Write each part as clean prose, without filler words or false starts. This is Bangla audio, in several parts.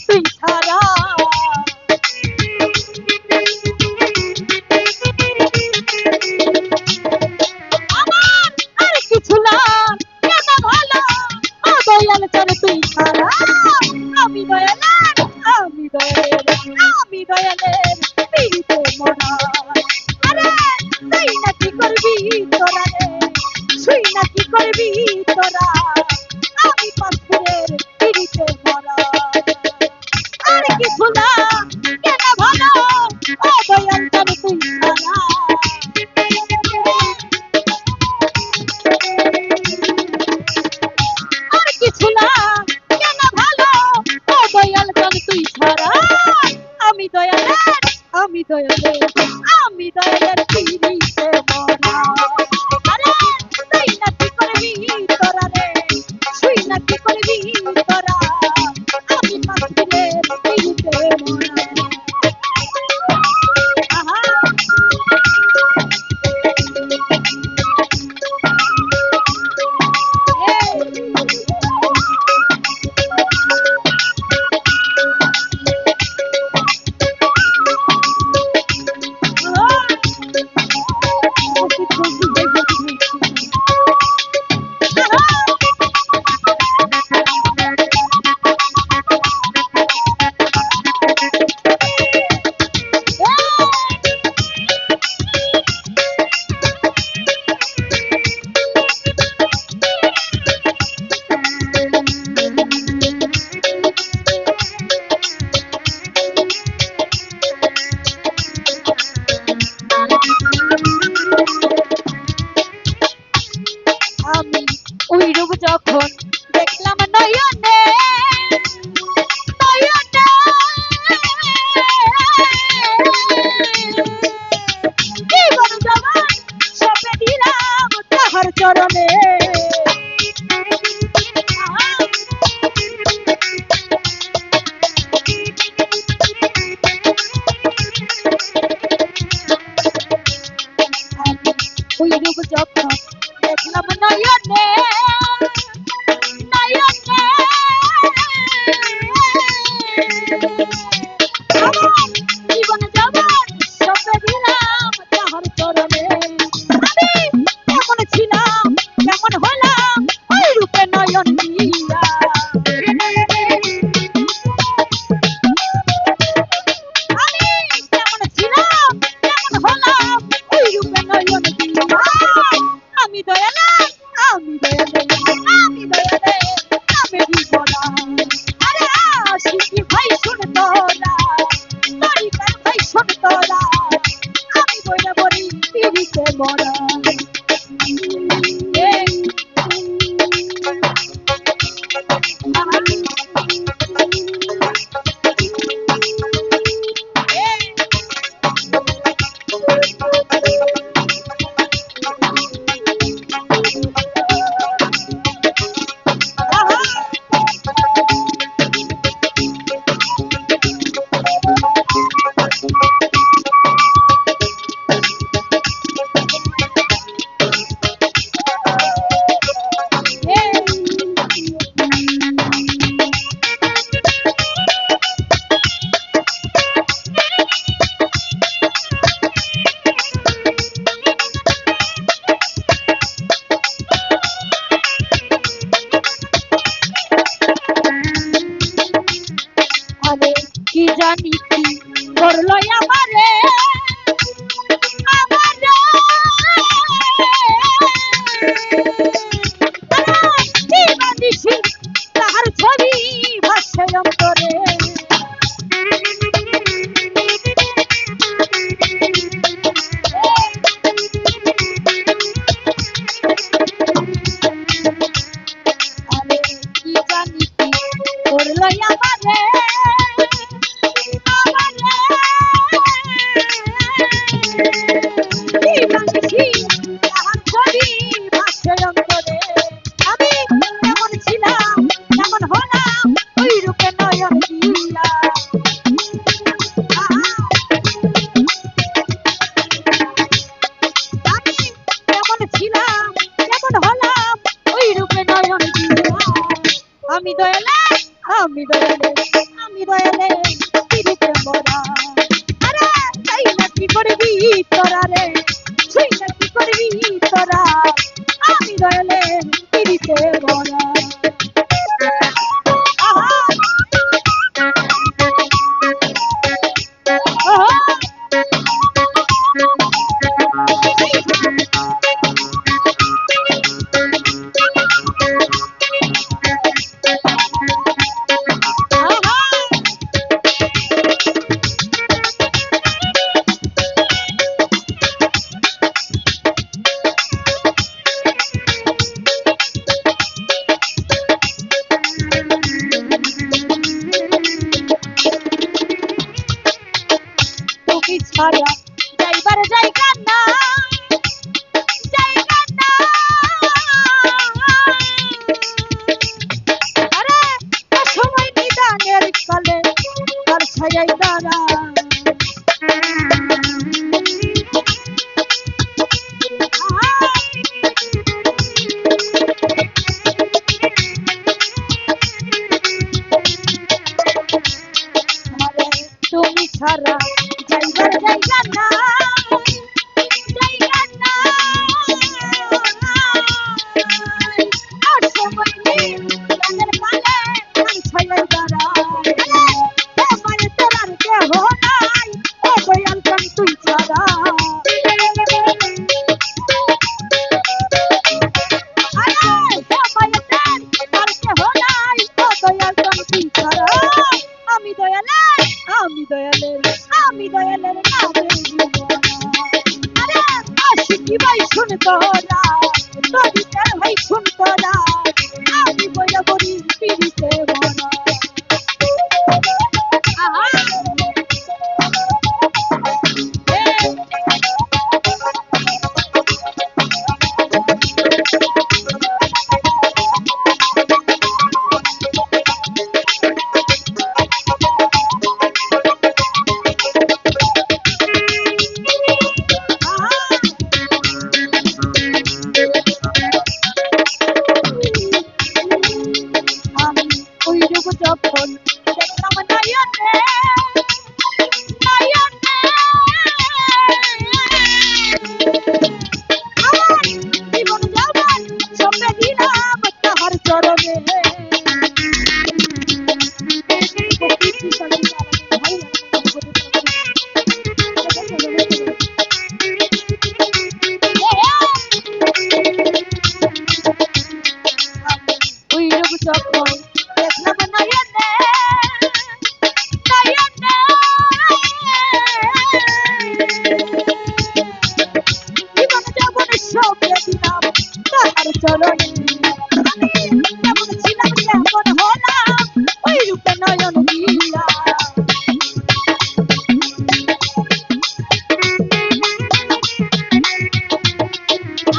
তুই ছাড়া। আমার আর কিছু না কেন ভালো ও দয়াল তোর তুই ছাড়া। আমি দয়ালের আমি দয়ালের আমি দয়ালের পিড়িতে মরা। আরে তুই না কি করবি তোরা রে, তুই না কি করবি তোরা, আমি পাথরের পিড়িতে মরা। আর কিছু না কেন ভালো ও দয়াল তোর তুই ছাড়া। আর কিছু না কেন ভালো ও দয়াল তোর তুই ছাড়া। আমি দয়ালের আমি দয়ালের আমি দয়ালের পিড়িতে মরা। আরে তুই না কি করবি তোরা রে, তুই না কি করবি তোরা, আমি পাথরের পিড়িতে মরা। আহা আমি ওই রূপ যখন দেখলাম নয়নে নয়নে, জীবন জবান সঁপে দিলাম তাহার চরণে। ওই রূপ যখন দেখলাম নয়নে নয়নে, আমার জীবন জবান সঁপে দিলাম তাহার চরণে। আমি কেমন ছিলাম কেমন হলাম ওই রূপে নয়ন দিয়া। আমি কেমন ছিলাম কেমন হলাম ওই রূপে নয়ন দিয়া। আমি দয়ালের আমি দয়ালের আমি দয়ালের নামে বিপদা। আরে আশিকি ভাই শুন তোরা, তরিকার ভাই শুন তোরা, আমি বইরা বলি পিড়িতে মরা। আরে কি জানি কি করলো আমারে আমারে, দিবানিশি তাহার ছবি ভাসে অন্তরে। আরে কি জানি কি করলো আমারে আমি দয়ালে আমি দয়ালে আমি আমি দয়ালে পিড়িতে মরা। আরে তাই না কি করবি তোরা রে, তুই না কি করবি তোরা, আমি দয়ালে পিড়িতে মরা। তুমি ছাড়া যাইবার জায়গা না, জায়গা না। আরে সময় নিদানের কালে তার ছায়াই দাঁড়া। তুমি ছাড়া যাইবার জায়গা না, জায়গা না। আর সময় নেই গানের কালে গান ছায়াই দাঁড়ায়। আমার তোরার কেহ নাই, ও দয়াল গান তুই ছাড়া। আমি দয়ালে, আমি দয়ালের, আমি দয়ালের নামে আরে আশিকি ভাই শুন তোরা, তদিকের ভাই শুন তোরা, আমি বইয়া বলি পিড়িতে মরা। যখন দেখলাম নয়নে, নয়নে আমার জীবন যাবন সঁপে দিলাম তাহার চরণে। ওই রূপ যখন দেখলাম নয়নে, নয়নে জীবন যাবন সঁপে দিলাম তাহার চরণে। আমি যেমন ছিলাম তেমন হলাম ওই রূপে নয়ন দিয়া।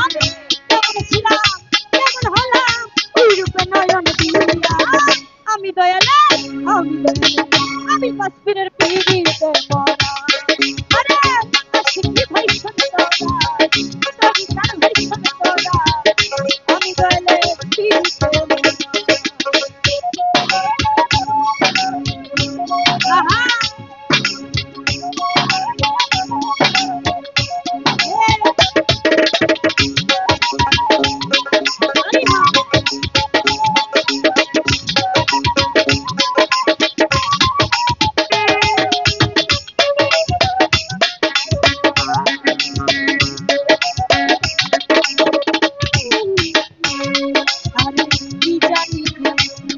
আমি যেমন ছিলাম তেমন হলাম ওই রূপে নয়ন দিয়া। আমি দয়ালে, আমি দয়ালে, আমি কাশ্মীরের পিড়িতে মরা। আরে আশিকি ভাই শুন তোরা, তদিকের ভাই শুন তোরা, আমি দয়ালে পিড়িতে মরা। আহা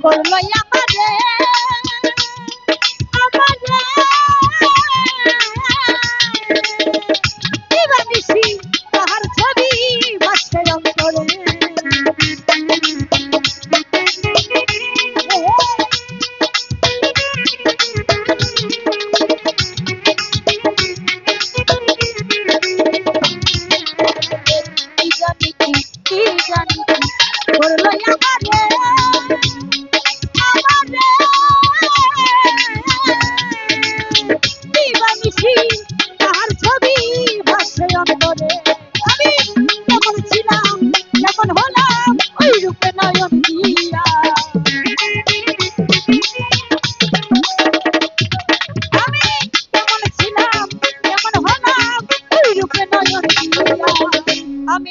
করলো আমারে, আমারে দিবানিশি তাহার ছবি ভাসে অন্তরে। কি জানি কি করলো আমারে, আমারে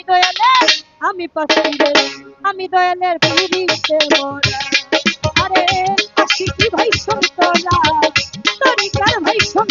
দয়ালের আমি পাশে রে, আমি দয়ালের পিড়িতে মরা।